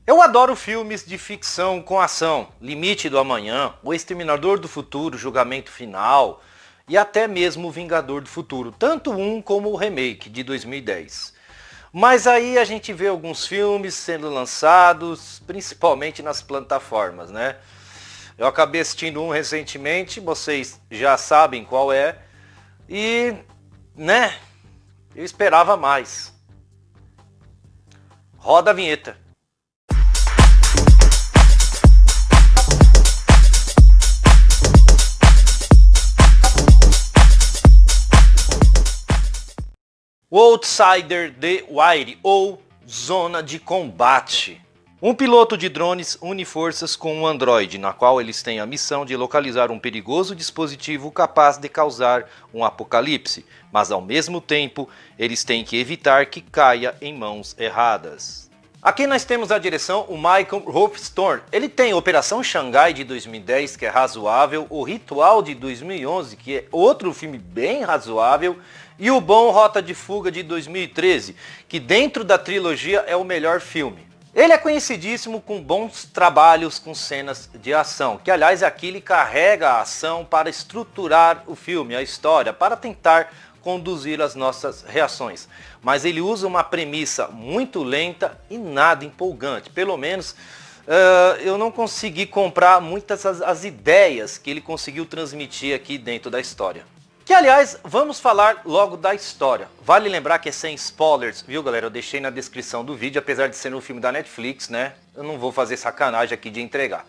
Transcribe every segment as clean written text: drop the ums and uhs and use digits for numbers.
Eu adoro filmes de ficção com ação, Limite do Amanhã, O Exterminador do Futuro, Julgamento Final e até mesmo O Vingador do Futuro, tanto um como o remake de 2010. Mas aí a gente vê alguns filmes sendo lançados, principalmente nas plataformas, né? Eu acabei assistindo um recentemente, vocês já sabem qual é, e, né, eu esperava mais. Roda a vinheta. O Outsider The Wire, ou Zona de Combate. Um piloto de drones une forças com um androide, na qual eles têm a missão de localizar um perigoso dispositivo capaz de causar um apocalipse, mas ao mesmo tempo eles têm que evitar que caia em mãos erradas. Aqui nós temos a direção o Michael Rothstone. Ele tem Operação Xangai de 2010, que é razoável, O Ritual de 2011, que é outro filme bem razoável, e o bom Rota de Fuga de 2013, que dentro da trilogia é o melhor filme. Ele é conhecidíssimo com bons trabalhos com cenas de ação, que aliás aqui ele carrega a ação para estruturar o filme, a história, para tentar conduzir as nossas reações. Mas ele usa uma premissa muito lenta e nada empolgante. Pelo menos eu não consegui comprar muitas as ideias que ele conseguiu transmitir aqui dentro da história. Que aliás, vamos falar logo da história. Vale lembrar que é sem spoilers, viu galera? Eu deixei na descrição do vídeo, apesar de ser um filme da Netflix, né? Eu não vou fazer sacanagem aqui de entregar.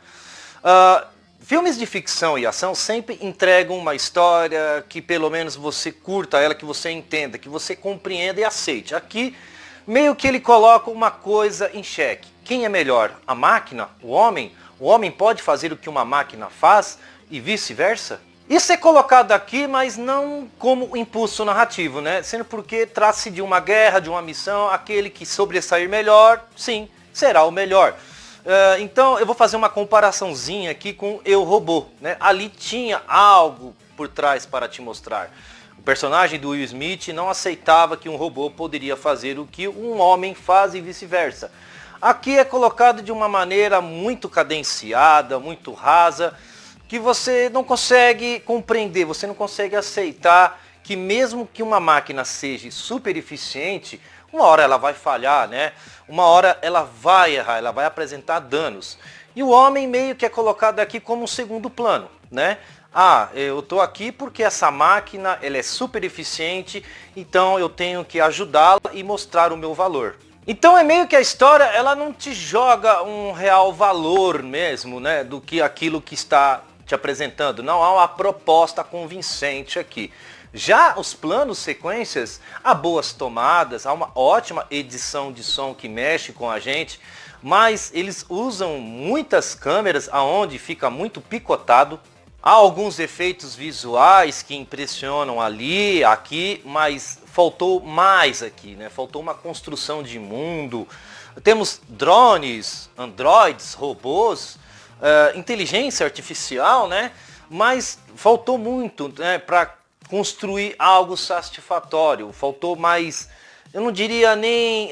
Filmes de ficção e ação sempre entregam uma história que pelo menos você curta ela, que você entenda, que você compreenda e aceite. Aqui, meio que ele coloca uma coisa em xeque. Quem é melhor? A máquina? O homem? O homem pode fazer o que uma máquina faz e vice-versa? Isso é colocado aqui, mas não como impulso narrativo, né? Sendo porque trata-se de uma guerra, de uma missão, aquele que sobressair melhor, sim, será o melhor. Então eu vou fazer uma comparaçãozinha aqui com Eu, Robô, né? Ali tinha algo por trás para te mostrar. O personagem do Will Smith não aceitava que um robô poderia fazer o que um homem faz e vice-versa. Aqui é colocado de uma maneira muito cadenciada, muito rasa, que você não consegue compreender, você não consegue aceitar que mesmo que uma máquina seja super eficiente, uma hora ela vai falhar, né? Uma hora ela vai errar, ela vai apresentar danos. E o homem meio que é colocado aqui como um segundo plano, né? Ah, eu tô aqui porque essa máquina ela é super eficiente, então eu tenho que ajudá-la e mostrar o meu valor. Então é meio que a história, ela não te joga um real valor mesmo, né? Do que aquilo que está te apresentando. Não há uma proposta convincente aqui. Já os planos sequências, há boas tomadas, há uma ótima edição de som que mexe com a gente, mas eles usam muitas câmeras aonde fica muito picotado. Há alguns efeitos visuais que impressionam ali, aqui, mas faltou mais aqui, né? Faltou uma construção de mundo. Temos drones, androides, robôs, inteligência artificial, né? Mas faltou muito, né, para construir algo satisfatório. Faltou mais, eu não diria nem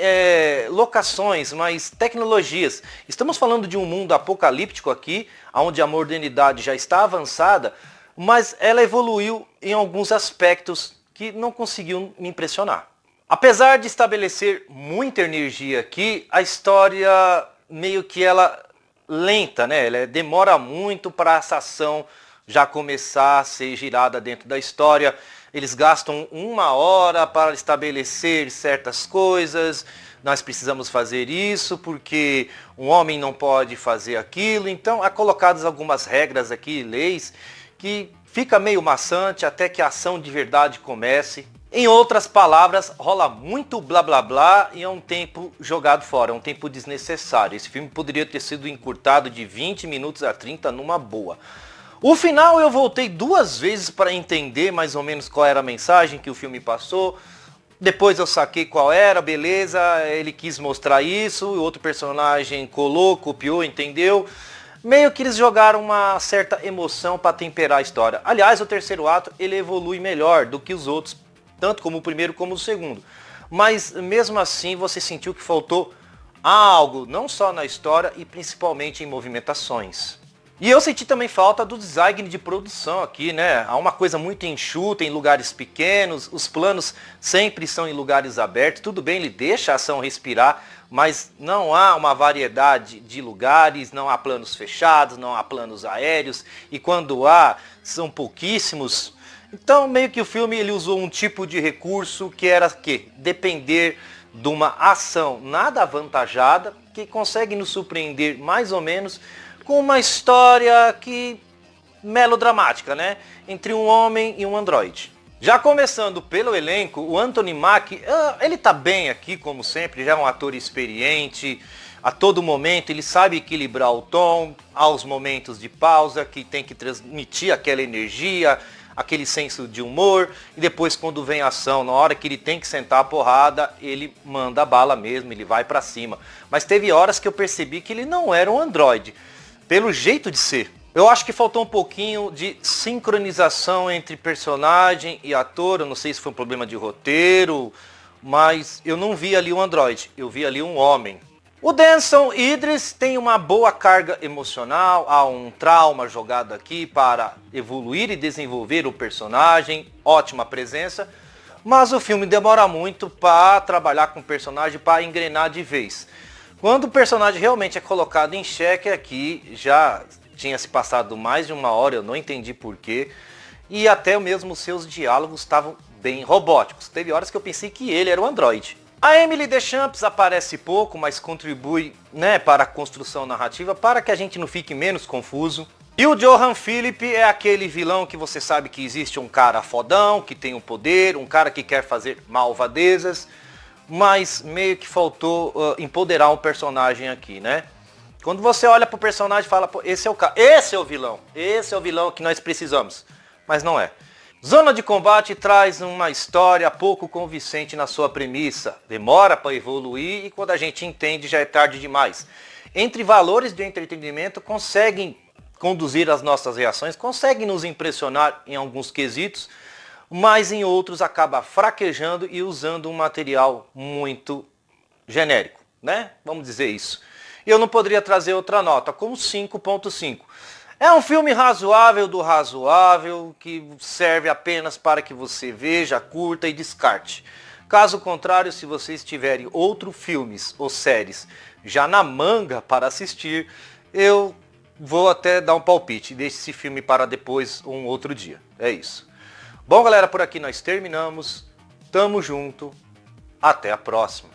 locações, mas tecnologias. Estamos falando de um mundo apocalíptico aqui, onde a modernidade já está avançada, mas ela evoluiu em alguns aspectos que não conseguiu me impressionar. Apesar de estabelecer muita energia aqui, a história meio que ela lenta, né? Ela demora muito para essa ação já começar a ser girada dentro da história. Eles gastam 1 hora para estabelecer certas coisas. Nós precisamos fazer isso porque um homem não pode fazer aquilo. Então há colocadas algumas regras aqui, leis, que fica meio maçante até que a ação de verdade comece. Em outras palavras, rola muito blá blá blá e é um tempo jogado fora, é um tempo desnecessário. Esse filme poderia ter sido encurtado de 20 minutos a 30 numa boa. O final eu voltei 2 vezes para entender mais ou menos qual era a mensagem que o filme passou. Depois eu saquei qual era, beleza, ele quis mostrar isso, o outro personagem colou, copiou, entendeu? Meio que eles jogaram uma certa emoção para temperar a história. Aliás, o terceiro ato ele evolui melhor do que os outros, tanto como o primeiro como o segundo. Mas mesmo assim você sentiu que faltou Há algo não só na história e principalmente em movimentações. E eu senti também falta do design de produção aqui, né? Há uma coisa muito enxuta, em lugares pequenos, os planos sempre são em lugares abertos. Tudo bem, ele deixa a ação respirar, mas não há uma variedade de lugares, não há planos fechados, não há planos aéreos, e quando há, são pouquíssimos. Então meio que o filme ele usou um tipo de recurso que era que depender de uma ação nada avantajada, que consegue nos surpreender mais ou menos, com uma história que melodramática, né? Entre um homem e um androide. Já começando pelo elenco, o Anthony Mackie, ele tá bem aqui, como sempre, já é um ator experiente. A todo momento ele sabe equilibrar o tom, aos momentos de pausa, que tem que transmitir aquela energia, aquele senso de humor. E depois quando vem a ação, na hora que ele tem que sentar a porrada, ele manda a bala mesmo, ele vai pra cima. Mas teve horas que eu percebi que ele não era um androide, pelo jeito de ser. Eu acho que faltou um pouquinho de sincronização entre personagem e ator. Eu não sei se foi um problema de roteiro, mas eu não vi ali um androide, eu vi ali um homem. O Denzel Idris tem uma boa carga emocional, há um trauma jogado aqui para evoluir e desenvolver o personagem, ótima presença, mas o filme demora muito para trabalhar com o personagem, para engrenar de vez. Quando o personagem realmente é colocado em xeque aqui, já tinha se passado mais de uma hora, eu não entendi porquê, e até mesmo os seus diálogos estavam bem robóticos. Teve horas que eu pensei que ele era um androide. A Emily Deschamps aparece pouco, mas contribui, né, para a construção narrativa, para que a gente não fique menos confuso. E o Johan Philippe é aquele vilão que você sabe que existe um cara fodão, que tem um poder, um cara que quer fazer malvadezas, mas meio que faltou empoderar um personagem aqui, né? Quando você olha pro personagem e fala, pô, esse é o cara, esse é o vilão que nós precisamos, mas não é. Zona de Combate traz uma história pouco convincente na sua premissa, demora para evoluir e quando a gente entende já é tarde demais. Entre valores de entretenimento conseguem conduzir as nossas reações, conseguem nos impressionar em alguns quesitos, mas em outros acaba fraquejando e usando um material muito genérico, né? Vamos dizer isso. E eu não poderia trazer outra nota, como 5.5. É um filme razoável do razoável, que serve apenas para que você veja, curta e descarte. Caso contrário, se vocês tiverem outros filmes ou séries já na manga para assistir, eu vou até dar um palpite. Deixe esse filme para depois ou um outro dia. É isso. Bom, galera, por aqui nós terminamos. Tamo junto. Até a próxima.